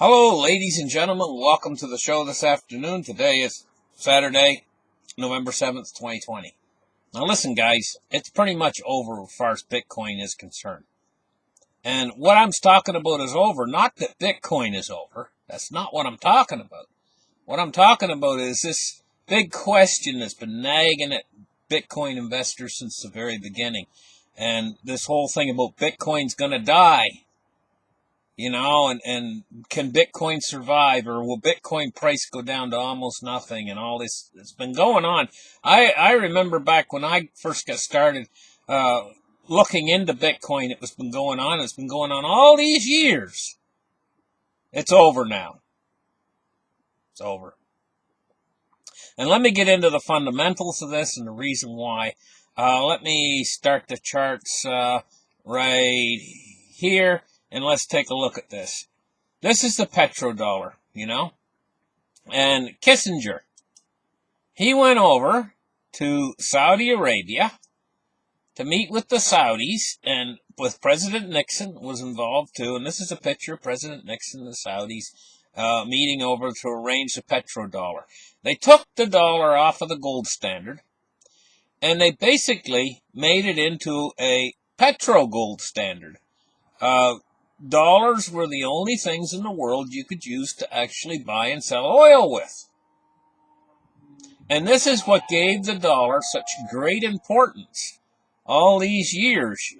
Hello, ladies and gentlemen. Welcome to the show this afternoon. Today is Saturday, November 7th, 2020. Now listen, guys, it's pretty much over as far as Bitcoin is concerned. And what I'm talking about is over. Not that Bitcoin is over. That's not what I'm talking about. What I'm talking about is this big question that's been nagging at Bitcoin investors since the very beginning. And this whole thing about Bitcoin's going to die. And can Bitcoin survive, or will Bitcoin price go down to almost nothing, and all this that's been going on. I remember back when I first got started looking into Bitcoin, it's been going on all these years. It's over now. It's over. And let me get into the fundamentals of this and the reason why. Let me start the charts right here. And let's take a look at this. This is the petrodollar, And Kissinger, he went over to Saudi Arabia to meet with the Saudis, and with President Nixon was involved too. And this is a picture of President Nixon and the Saudis meeting over to arrange the petrodollar. They took the dollar off of the gold standard, and they basically made it into a petro-gold standard. Dollars were the only things in the world you could use to actually buy and sell oil with. And this is what gave the dollar such great importance all these years,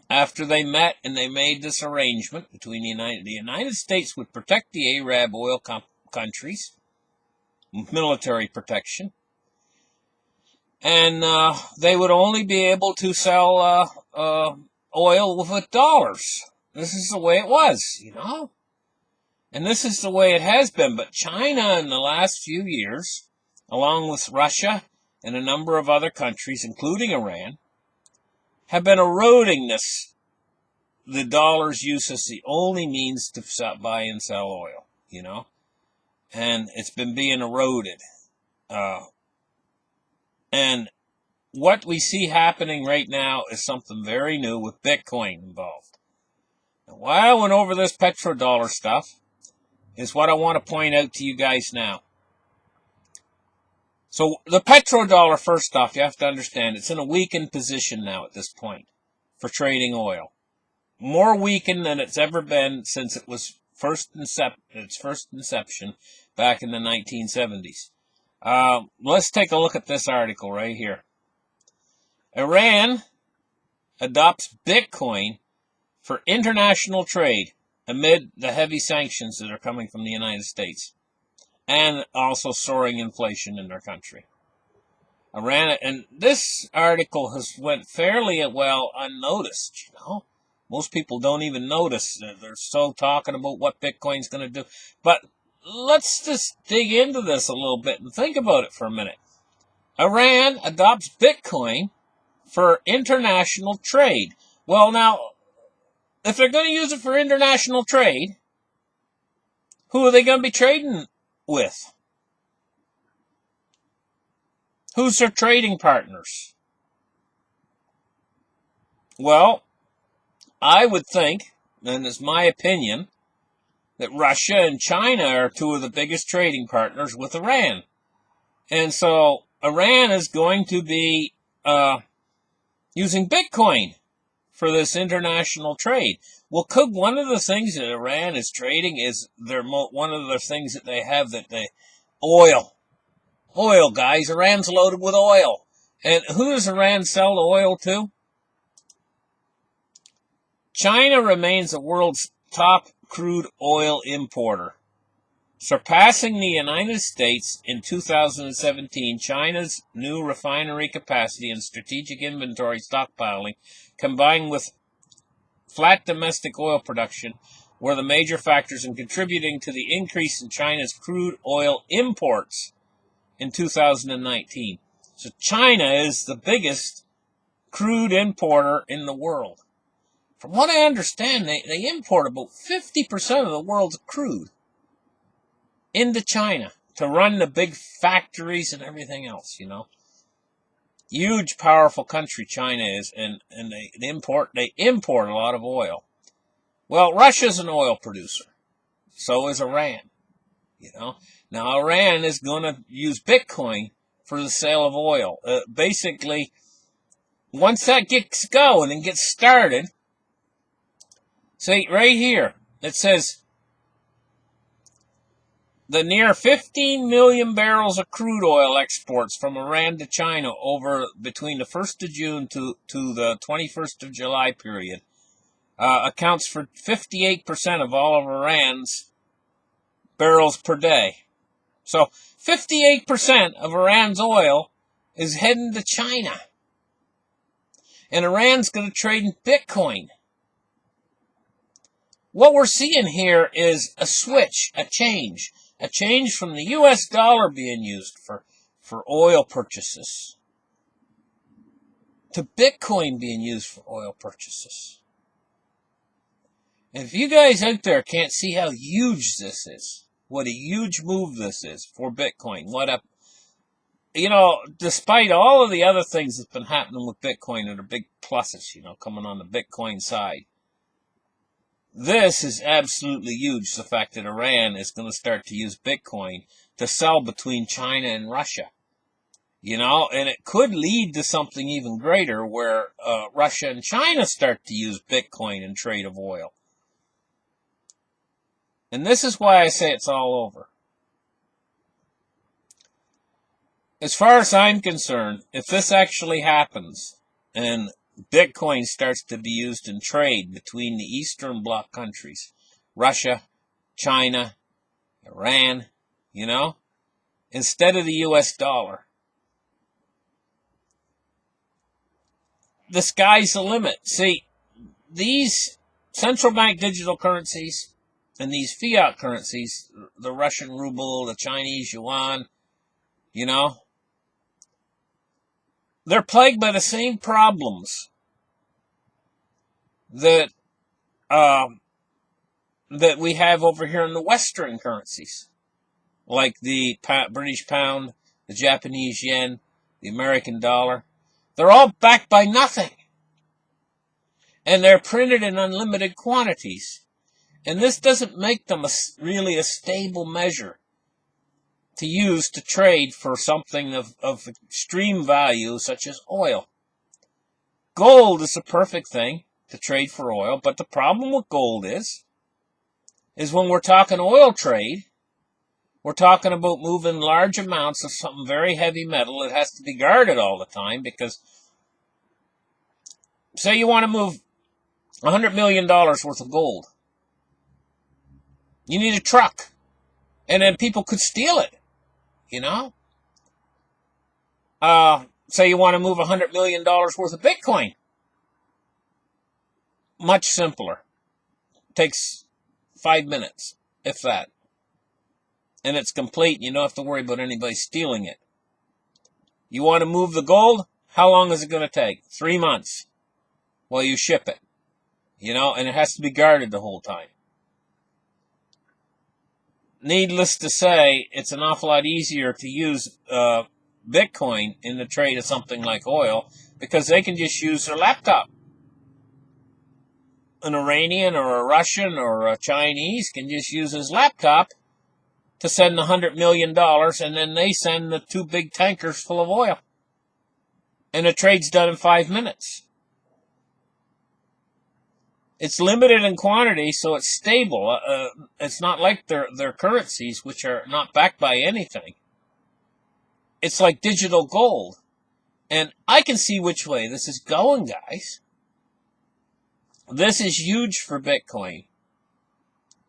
after they met and they made this arrangement between the United States would protect the Arab oil countries, military protection, and they would only be able to sell oil with dollars. This is the way it was, And this is the way it has been. But China in the last few years, along with Russia and a number of other countries, including Iran, have been eroding the dollar's use as the only means to buy and sell oil, And it's been being eroded. And what we see happening right now is something very new with Bitcoin involved. Now, why I went over this petrodollar stuff is what I want to point out to you guys now. So the petrodollar, first off, you have to understand, it's in a weakened position now at this point for trading oil. More weakened than it's ever been since it was its first inception back in the 1970s. Let's take a look at this article right here. Iran adopts Bitcoin for international trade amid the heavy sanctions that are coming from the United States and also soaring inflation in their country. Iran, and this article has went fairly well unnoticed, Most people don't even notice. They're so talking about what Bitcoin's going to do. But let's just dig into this a little bit and think about it for a minute. Iran adopts Bitcoin for international trade. Well, now, if they're going to use it for international trade, who are they going to be trading with? Who's their trading partners? Well, I would think, and it's my opinion, that Russia and China are two of the biggest trading partners with Iran. And so Iran is going to be using Bitcoin for this international trade. Well, could one of the things that Iran is trading is one of the things that they have oil. Oil, guys. Iran's loaded with oil. And who does Iran sell the oil to? China remains the world's top crude oil importer. Surpassing the United States in 2017, China's new refinery capacity and strategic inventory stockpiling, combined with flat domestic oil production, were the major factors in contributing to the increase in China's crude oil imports in 2019. So China is the biggest crude importer in the world. From what I understand, they import about 50% of the world's crude into China to run the big factories and everything else, Huge, powerful country China is, and they import a lot of oil. Well, Russia's an oil producer. So is Iran. Now Iran is going to use Bitcoin for the sale of oil. Basically, once that gets going and gets started, see right here, it says the near 15 million barrels of crude oil exports from Iran to China over between the 1st of June to the 21st of July period accounts for 58% of all of Iran's barrels per day. So 58% of Iran's oil is heading to China. And Iran's going to trade in Bitcoin. What we're seeing here is a switch, a change from the US dollar being used for oil purchases to Bitcoin being used for oil purchases. And if you guys out there can't see how huge this is, what a huge move this is for Bitcoin, despite all of the other things that's been happening with Bitcoin that are big pluses, coming on the Bitcoin side, this is absolutely huge, the fact that Iran is going to start to use Bitcoin to sell between China and Russia. And it could lead to something even greater where Russia and China start to use Bitcoin in trade of oil. And this is why I say it's all over. As far as I'm concerned, if this actually happens and Bitcoin starts to be used in trade between the Eastern Bloc countries, Russia, China, Iran, instead of the US dollar, the sky's the limit. See, these central bank digital currencies and these fiat currencies, the Russian ruble, the Chinese yuan, they're plagued by the same problems that we have over here in the Western currencies, like the British pound, the Japanese yen, the American dollar. They're all backed by nothing. And they're printed in unlimited quantities. And this doesn't make them really a stable measure to use to trade for something of extreme value, such as oil. Gold is the perfect thing to trade for oil, but the problem with gold is when we're talking oil trade, we're talking about moving large amounts of something very heavy metal. It has to be guarded all the time because, say you want to move $100 million worth of gold. You need a truck. And then people could steal it, Say you want to move $100 million worth of Bitcoin. Much simpler. Takes 5 minutes, if that. And it's complete. You don't have to worry about anybody stealing it. You want to move the gold? How long is it going to take? 3 months while you ship it. And it has to be guarded the whole time. Needless to say, it's an awful lot easier to use Bitcoin in the trade of something like oil because they can just use their laptop. An Iranian or a Russian or a Chinese can just use his laptop to send $100 million, and then they send the 2 big tankers full of oil. And the trade's done in 5 minutes. It's limited in quantity, so it's stable. It's not like their currencies, which are not backed by anything. It's like digital gold. And I can see which way this is going, guys. This is huge for Bitcoin.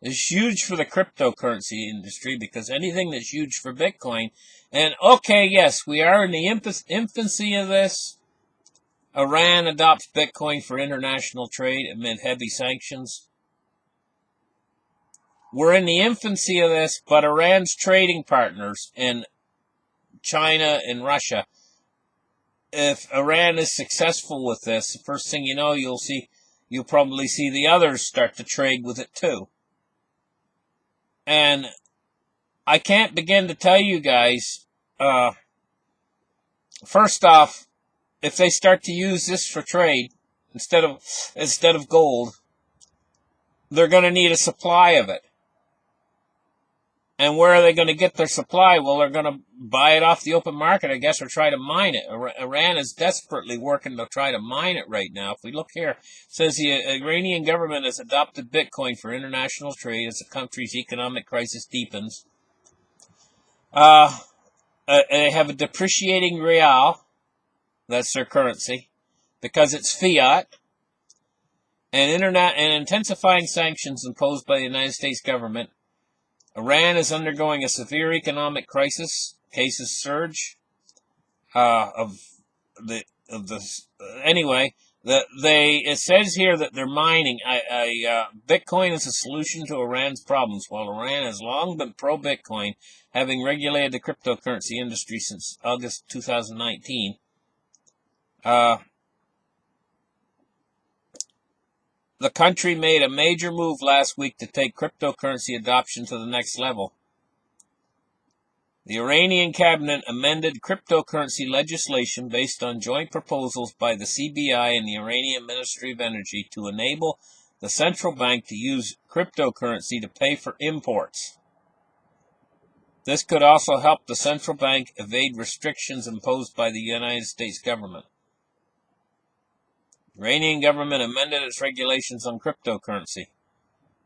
It's huge for the cryptocurrency industry because anything that's huge for Bitcoin. And okay, yes, we are in the infancy of this. Iran adopts Bitcoin for international trade amid heavy sanctions. We're in the infancy of this, but Iran's trading partners in China and Russia, if Iran is successful with this, the first thing you know, you'll probably see the others start to trade with it too. And I can't begin to tell you guys, first off, if they start to use this for trade instead of gold, they're going to need a supply of it. And where are they going to get their supply? Well, they're going to buy it off the open market, I guess, or try to mine it. Iran is desperately working to try to mine it right now. If we look here, it says the Iranian government has adopted Bitcoin for international trade as the country's economic crisis deepens. They have a depreciating rial. That's their currency, because it's fiat. And intensifying sanctions imposed by the United States government. Iran is undergoing a severe economic crisis. Cases surge. It says here that they're mining. Bitcoin is a solution to Iran's problems. While Iran has long been pro-Bitcoin, having regulated the cryptocurrency industry since August 2019. The country made a major move last week to take cryptocurrency adoption to the next level. The Iranian cabinet amended cryptocurrency legislation based on joint proposals by the CBI and the Iranian Ministry of Energy to enable the central bank to use cryptocurrency to pay for imports. This could also help the central bank evade restrictions imposed by the United States government. The Iranian government amended its regulations on cryptocurrency.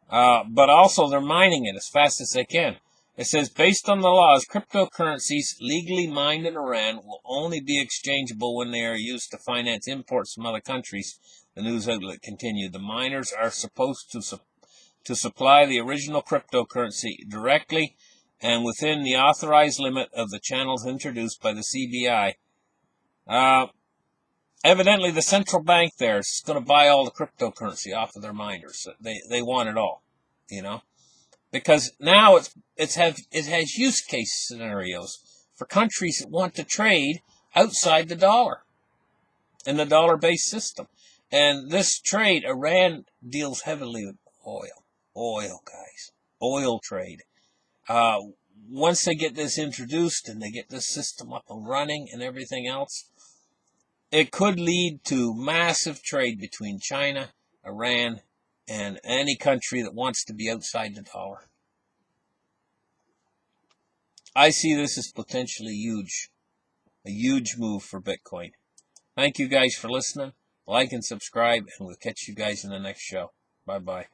But also they're mining it as fast as they can. It says, based on the laws, cryptocurrencies legally mined in Iran will only be exchangeable when they are used to finance imports from other countries. The news outlet continued. The miners are supposed to supply the original cryptocurrency directly and within the authorized limit of the channels introduced by the CBI. Evidently, the central bank there is going to buy all the cryptocurrency off of their miners. They want it all, because now it has use case scenarios for countries that want to trade outside the dollar in the dollar-based system. And this trade, Iran deals heavily with oil, guys, oil trade. Once they get this introduced and they get this system up and running and everything else, it could lead to massive trade between China, Iran, and any country that wants to be outside the dollar. I see this as potentially huge, a huge move for Bitcoin. Thank you guys for listening. Like and subscribe, and we'll catch you guys in the next show. Bye-bye.